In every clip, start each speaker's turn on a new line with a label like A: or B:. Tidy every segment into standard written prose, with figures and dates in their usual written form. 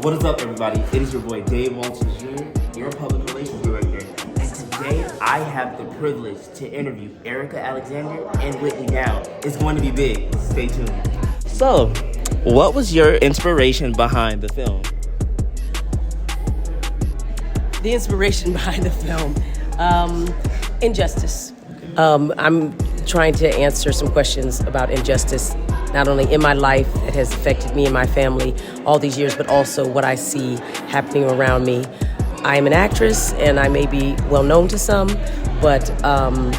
A: What is up, everybody? It is your boy, Dave Walters Jr., your public relations director. And today, I have the privilege to interview Erika Alexander and Whitney Dow. It's going to be big. Stay tuned. So, what was your inspiration behind the film?
B: The inspiration behind the film, injustice. I'm trying to answer some questions about injustice, not only in my life that has affected me and my family all these years, but also what I see happening around me. I am an actress, and I may be well known to some, but I'm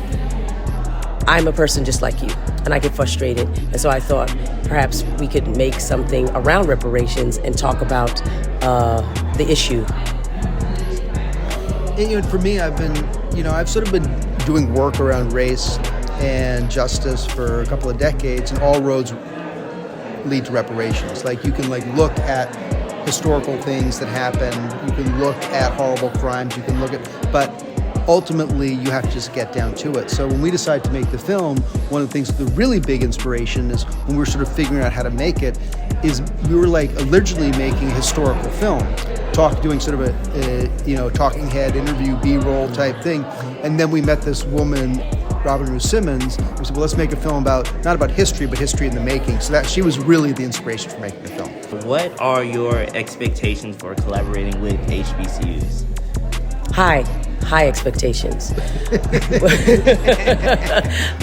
B: a person just like you, and I get frustrated. And so I thought perhaps we could make something around reparations and talk about the issue.
C: And, for me, I've sort of been doing work around race and justice for a couple of decades, and all roads lead to reparations. Like, you can look at historical things that happened, you can look at horrible crimes, you can look at, but ultimately you have to just get down to it. So when we decided to make the film, one of the things, the really big inspiration is when we were sort of figuring out how to make it, is we were originally making a historical film, doing sort of a talking head interview, B-roll type thing, and then we met this woman, Robin Rue Simmons, and we said, well, let's make a film not about history, but history in the making. So that she was really the inspiration for making the film.
A: What are your expectations for collaborating with HBCUs?
B: High expectations.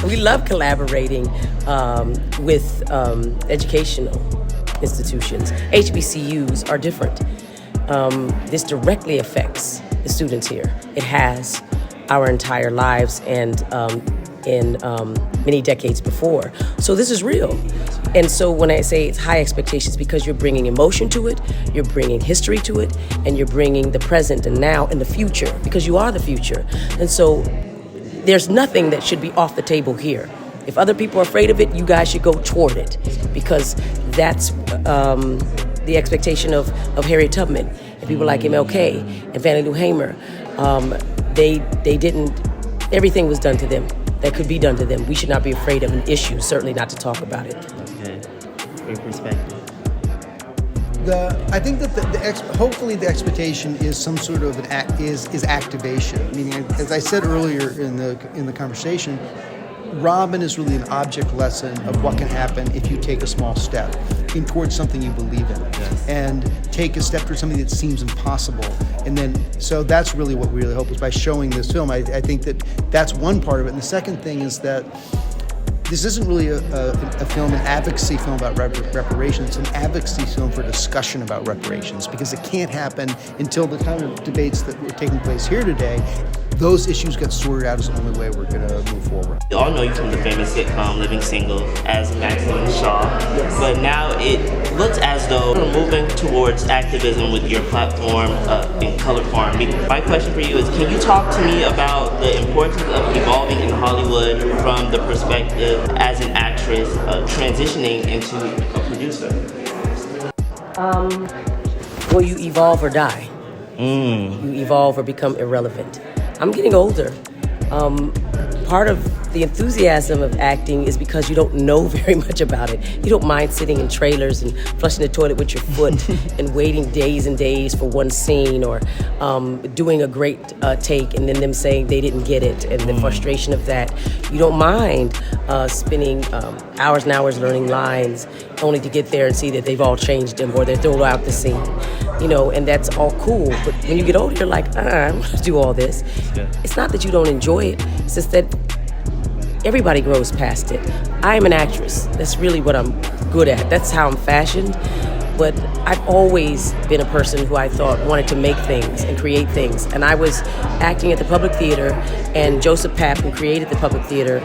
B: We love collaborating with educational institutions. HBCUs are different. This directly affects the students here. It has our entire lives and in many decades before. So this is real. And so when I say it's high expectations, because you're bringing emotion to it, you're bringing history to it, and you're bringing the present and now and the future, because you are the future. And so there's nothing that should be off the table here. If other people are afraid of it, you guys should go toward it, because that's the expectation of Harriet Tubman and people like MLK and Fannie Lou Hamer. They didn't, everything was done to them that could be done to them. We should not be afraid of an issue, certainly not to talk about it.
A: Okay, your perspective.
C: I think that hopefully the expectation is some sort of is activation. Meaning, as I said earlier in the conversation, Robin is really an object lesson of what can happen if you take a small step towards something you believe in,
A: yes,
C: and take a step towards something that seems impossible. And then, so that's really what we really hope is by showing this film. I think that's one part of it. And the second thing is that this isn't really a film, an advocacy film about reparations. It's an advocacy film for discussion about reparations, because it can't happen until the kind of debates that were taking place here today. Those issues get sorted out is the only way we're going to move forward.
A: We all know you from the famous sitcom Living Single as Maxine Shaw,
B: Yes.
A: But now it looks as though you're moving towards activism with your platform in color farm media. My question for you is, can you talk to me about the importance of evolving in Hollywood from the perspective as an actress transitioning into a producer?
B: Well, you evolve or die. You evolve or become irrelevant. I'm getting older. Part of the enthusiasm of acting is because you don't know very much about it. You don't mind sitting in trailers and flushing the toilet with your foot and waiting days and days for one scene, or doing a great take and then them saying they didn't get it, and the frustration of that. You don't mind spending hours and hours learning lines only to get there and see that they've all changed them or they're thrown out the scene. And that's all cool. But when you get older, you're like, I'm gonna do all this.
A: Yeah.
B: It's not that you don't enjoy it, it's just that everybody grows past it. I am an actress. That's really what I'm good at. That's how I'm fashioned. But I've always been a person who I thought wanted to make things and create things. And I was acting at the Public Theater, and Joseph Papp, who created the Public Theater,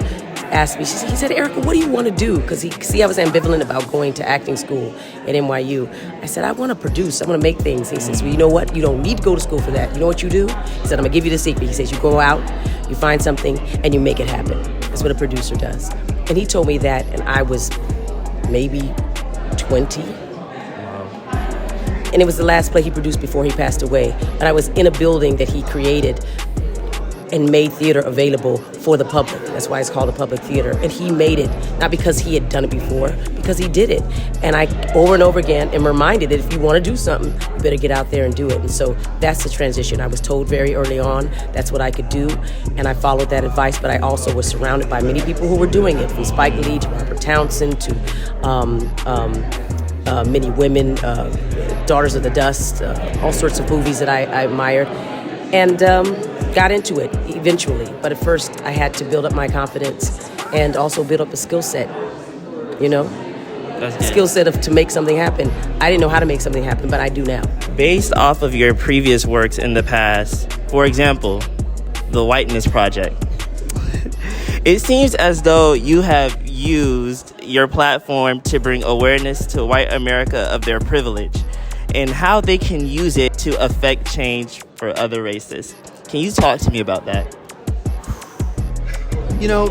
B: asked me, he said, Erika, what do you want to do? Because I was ambivalent about going to acting school at NYU. I said, I want to produce, I want to make things. He says, well, you know what? You don't need to go to school for that. You know what you do? He said, I'm going to give you the secret. He says, you go out, you find something, and you make it happen. That's what a producer does. And he told me that, and I was maybe 20. And it was the last play he produced before he passed away. And I was in a building that he created and made theater available for the public. That's why it's called a public theater. And he made it, not because he had done it before, because he did it. And I, over and over again, am reminded that if you want to do something, you better get out there and do it. And so that's the transition. I was told very early on that's what I could do, and I followed that advice, but I also was surrounded by many people who were doing it, from Spike Lee to Robert Townsend to many women, Daughters of the Dust, all sorts of movies that I admired, and got into it eventually. But at first, I had to build up my confidence and also build up a skill set, you know? Skill set to make something happen. I didn't know how to make something happen, but I do now.
A: Based off of your previous works in the past, for example, the Whiteness Project, it seems as though you have used your platform to bring awareness to white America of their privilege and how they can use it to affect change for other races. Can you talk to me about that?
C: You know,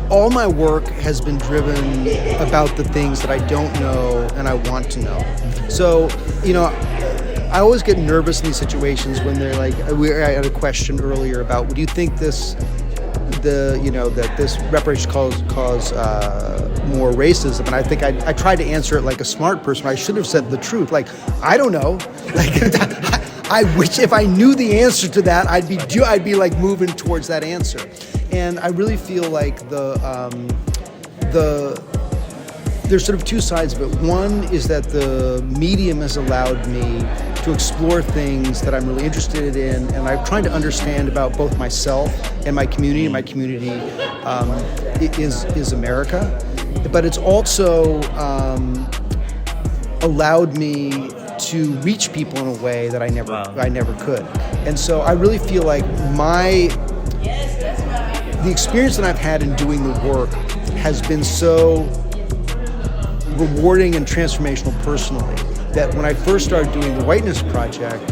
C: all my work has been driven about the things that I don't know and I want to know. So, you know, I always get nervous in these situations when they're like, I had a question earlier about, do you think that this reparations cause more racism? And I think I tried to answer it like a smart person. I should have said the truth. Like, I don't know. Like, I wish if I knew the answer to that, I'd be like moving towards that answer. And I really feel like there's sort of two sides of it. One is that the medium has allowed me to explore things that I'm really interested in, and I'm trying to understand about both myself and my community. My community is America, but it's also allowed me to reach people in a way that I never could. And so I really feel like the experience that I've had in doing the work has been so rewarding and transformational personally, that when I first started doing the Whiteness Project,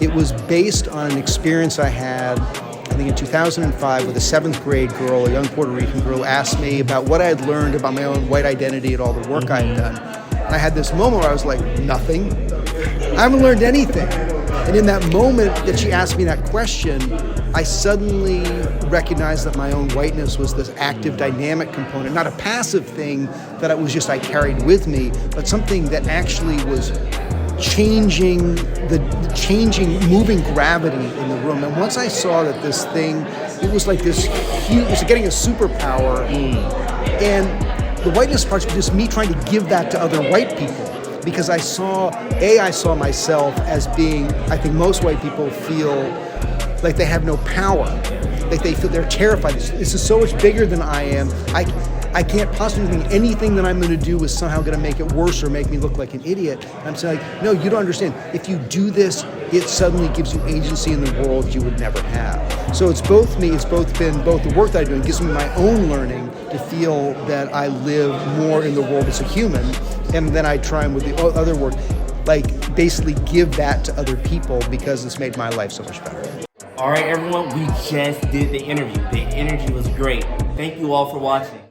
C: it was based on an experience I had, I think in 2005, with a 7th grade girl, a young Puerto Rican girl, who asked me about what I had learned about my own white identity and all the work I had done. And I had this moment where I was like, nothing. I haven't learned anything. And in that moment that she asked me that question, I suddenly recognized that my own whiteness was this active, dynamic component, not a passive thing that I carried with me, but something that actually was changing, moving gravity in the room. And once I saw that this thing, it was like this huge, it was getting a superpower. And the Whiteness Project was just me trying to give that to other white people. Because I saw myself as being, I think most white people feel like they have no power, like they feel they're terrified. This is so much bigger than I am. I can't possibly think anything that I'm going to do is somehow going to make it worse or make me look like an idiot. And I'm saying, like, no, you don't understand. If you do this, it suddenly gives you agency in the world you would never have. So it's both me, it's both the work that I do, and gives me my own learning to feel that I live more in the world as a human. And then I try and with the other work, like basically give that to other people because it's made my life so much better.
A: All right, everyone, we just did the interview. The energy was great. Thank you all for watching.